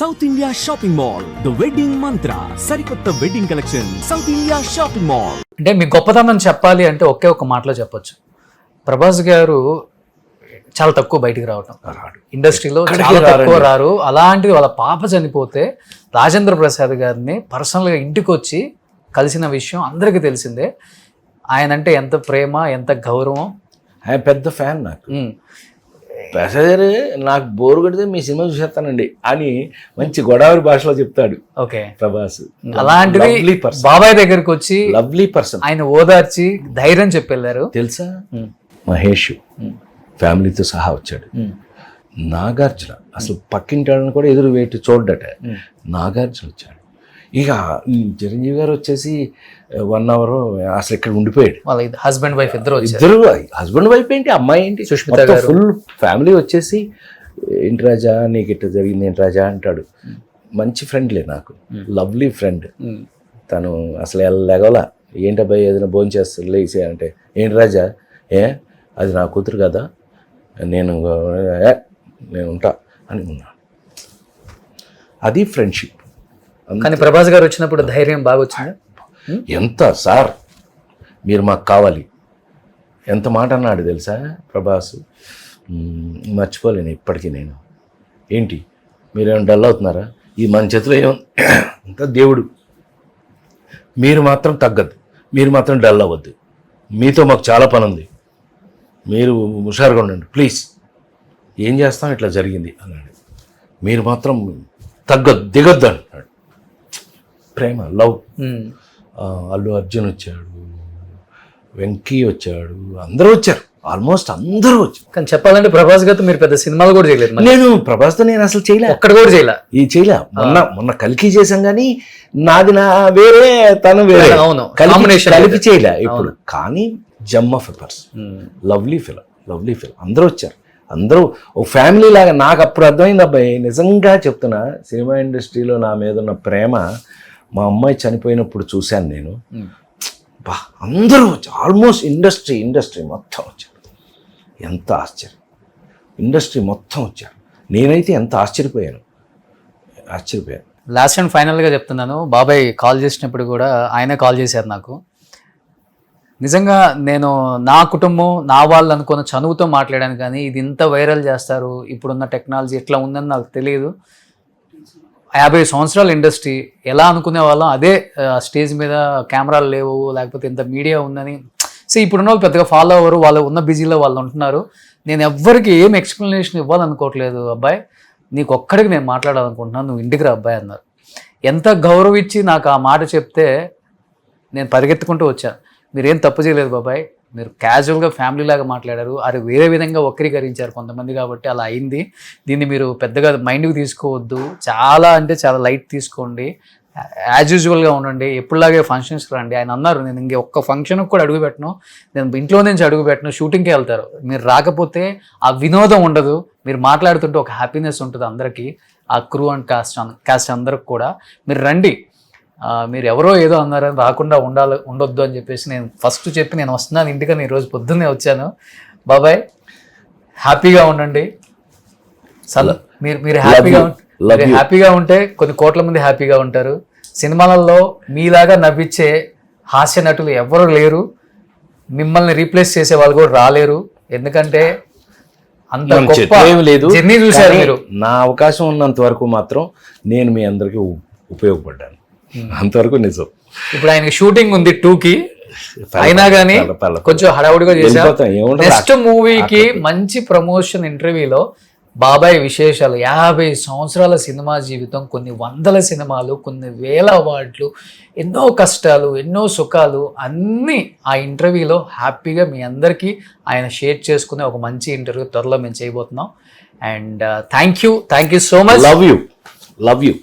South India shopping mall, the wedding మంత్ర, సరికొత్త wedding collection, south India shopping mall. అంటే మీ గొప్పతనం చెప్పాలి అంటే ఒకే ఒక మాటలో చెప్పొచ్చు. ప్రభాస్ గారు చాలా తక్కువ బయటికి రావటం, ఇండస్ట్రీలో చాలా తక్కువ రారు. అలాంటిది వాళ్ళ పాప చనిపోతే రాజేంద్ర ప్రసాద్ గారిని పర్సనల్గా ఇంటికి వచ్చి కలిసిన విషయం అందరికీ తెలిసిందే. ఆయన అంటే ఎంత ప్రేమ, ఎంత గౌరవం. ఆయన పెద్ద ఫ్యాన్ నాకు. ప్రసాద్ నాకు బోరు కొడితే మీ సినిమా చూసేస్తానండి అని మంచి గోదావరి భాషలో చెప్తాడు. ఓకే, ప్రభాస్ అలాంటిది బాబాయ్ దగ్గరకు వచ్చి లవ్లీ పర్సన్, ఆయన ఓదార్చి ధైర్యం చెప్పెళ్ళారు. తెలుసా, మహేష్ ఫ్యామిలీతో సహా వచ్చాడు. నాగార్జున అసలు పక్కింటాడని కూడా ఎదురు వేటి చూడ్డట. నాగార్జున వచ్చాడు. ఇక చిరంజీవి గారు వచ్చేసి 1 hour అసలు ఇక్కడ ఉండిపోయాడు. వాళ్ళ హస్బెండ్ వైఫ్ ఇద్దరు హస్బెండ్ వైఫ్ ఏంటి, అమ్మాయి ఏంటి, సుష్మిత గారు, ఫుల్ ఫ్యామిలీ వచ్చేసి ఏంటి రాజా నీకు ఇట్లా జరిగింది ఏంటి రాజా అంటాడు. మంచి ఫ్రెండ్లే నాకు, లవ్లీ ఫ్రెండ్. తను అసలు లెగవలా, ఏంటబ్బాయి ఏదైనా భోజనం చేస్తాడు లేసే అంటే, ఏంటి రాజా అది నా కూతురు కదా, నేను ఉంటా అని ఉన్నాను. అది ఫ్రెండ్షిప్. కానీ ప్రభాస్ గారు వచ్చినప్పుడు ధైర్యం బాగా వచ్చింది. ఎంత సార్ మీరు మాకు కావాలి, ఎంత మాట అన్నాడు తెలుసా ప్రభాస్, మర్చిపోలేను ఇప్పటికీ నేను. ఏంటి మీరేమైనా డల్ అవుతున్నారా, ఈ మన చేతిలో అంత దేవుడు, మీరు మాత్రం తగ్గద్దు, మీరు మాత్రం డల్ అవ్వద్దు, మీతో మాకు చాలా పని ఉంది, మీరు హుషారుగా ఉండండి ప్లీజ్, ఏం చేస్తాం ఇట్లా జరిగింది అన్నాడు, మీరు మాత్రం తగ్గద్దు దిగొద్దు అంటున్నాడు. ప్రేమ, లవ్. అల్లు అర్జున్ వచ్చాడు, వెంకీ వచ్చాడు, అందరూ వచ్చారు, ఆల్మోస్ట్ అందరూ వచ్చారు. కానీ చెప్పాలంటే ప్రభాస్ గారితో మీరు పెద్ద సినిమాలు కూడా చేయలేదు. నేను ప్రభాస్తో నేను అసలు చేయలే, ఒక్కడ కూడా చేయలే. మొన్న కలికి చేసాం కానీ నాది నా వేరే, తను వేరే, కలిపి చేయలే ఇప్పుడు. కానీ జమ్ of a person, lovely film. అందరూ వచ్చారు, అందరూ ఒక ఫ్యామిలీ లాగా. నాకు అప్పుడు అర్థమైంది అబ్బాయి, నిజంగా చెప్తున్నా, సినిమా ఇండస్ట్రీలో నా మీద ఉన్న ప్రేమ మా అమ్మాయి చనిపోయినప్పుడు చూశాను నేను. బా అందరూ వచ్చారు, ఆల్మోస్ట్ ఇండస్ట్రీ మొత్తం వచ్చారు. ఎంత ఆశ్చర్యం, ఇండస్ట్రీ మొత్తం వచ్చారు. నేనైతే ఎంత ఆశ్చర్యపోయాను. లాస్ట్ అండ్ ఫైనల్గా చెప్తున్నాను, బాబాయ్ కాల్ చేసినప్పుడు కూడా ఆయనే కాల్ చేశారు నాకు. నిజంగా నేను నా కుటుంబం, నా వాళ్ళు అనుకున్న చనువుతో మాట్లాడాను, కానీ ఇది ఇంత వైరల్ చేస్తారు, ఇప్పుడున్న టెక్నాలజీ ఎట్లా ఉందని నాకు తెలియదు. 50 సంవత్సరాల ఇండస్ట్రీ ఎలా అనుకునే వాళ్ళం, అదే స్టేజ్ మీద కెమెరాలు లేవు, లేకపోతే ఇంత మీడియా ఉందని. సో ఇప్పుడున్న వాళ్ళు పెద్దగా ఫాలో అవ్వరు, వాళ్ళు ఉన్న బిజీలో వాళ్ళు ఉంటున్నారు. నేను ఎవ్వరికి ఏం ఎక్స్ప్లెనేషన్ ఇవ్వాలనుకోవట్లేదు. అబ్బాయి నీకు ఒక్కడికి నేను మాట్లాడాలనుకుంటున్నాను, నువ్వు ఇంటికి రా అబ్బాయి అన్నారు. ఎంత గౌరవించి నాకు ఆ మాట చెప్తే నేను పరిగెత్తుకుంటూ వచ్చాను. మీరేం తప్పు చేయలేదు బాబాయ్, మీరు క్యాజువల్గా ఫ్యామిలీ లాగా మాట్లాడారు, అది వేరే విధంగా వక్రీకరించారు కొంతమంది, కాబట్టి అలా అయింది. దీన్ని మీరు పెద్దగా మైండ్కి తీసుకోవద్దు, చాలా అంటే చాలా లైట్ తీసుకోండి, యాజ్ యూజువల్గా ఉండండి, ఎప్పుడులాగే ఫంక్షన్స్కి రండి. ఆయన అన్నారు, నేను ఇంక ఒక్క ఫంక్షన్కి కూడా అడుగు పెట్టను, నేను ఇంట్లో నుంచి అడుగు పెట్టను, షూటింగ్కి వెళ్తారు, మీరు రాకపోతే ఆ వినోదం ఉండదు, మీరు మాట్లాడుతుంటే ఒక హ్యాపీనెస్ ఉంటుంది అందరికీ, ఆ క్రూ అండ్ కాస్ట్ అందరికి కూడా. మీరు రండి, మీరు ఎవరో ఏదో అన్నారని రాకుండా ఉండొద్దు అని చెప్పేసి నేను ఫస్ట్ చెప్పి నేను వస్తున్నాను ఇంటికని ఈరోజు పొద్దున్నే వచ్చాను. బాబాయ్ హ్యాపీగా ఉండండి, మీరు హ్యాపీగా ఉంటే కొన్ని కోట్ల మంది హ్యాపీగా ఉంటారు. సినిమాలలో మీలాగా నవ్వించే హాస్య నటులు ఎవరు లేరు, మిమ్మల్ని రీప్లేస్ చేసే వాళ్ళు కూడా రాలేరు, ఎందుకంటే అంత గొప్ప జర్నీ చూశారు మీరు. నా అవకాశం ఉన్నంత వరకు మాత్రం నేను మీ అందరికీ ఉపయోగపడ్డాను, అంతవరకు నిజం. ఇప్పుడు ఆయన షూటింగ్ ఉంది 2కి, అయినా కానీ కొంచెం హడావుడిగా చేశారు. నెక్స్ట్ మూవీకి మంచి ప్రమోషన్. ఇంటర్వ్యూలో బాబాయ్ విశేషాలు, 50 సంవత్సరాల సినిమా జీవితం, కొన్ని వందల సినిమాలు, కొన్ని వేల అవార్డులు, ఎన్నో కష్టాలు, ఎన్నో సుఖాలు, అన్నీ ఆ ఇంటర్వ్యూలో హ్యాపీగా మీ అందరికీ ఆయన షేర్ చేసుకునే ఒక మంచి ఇంటర్వ్యూ త్వరలో మేము చేయబోతున్నాం. And thank you so much. Love you.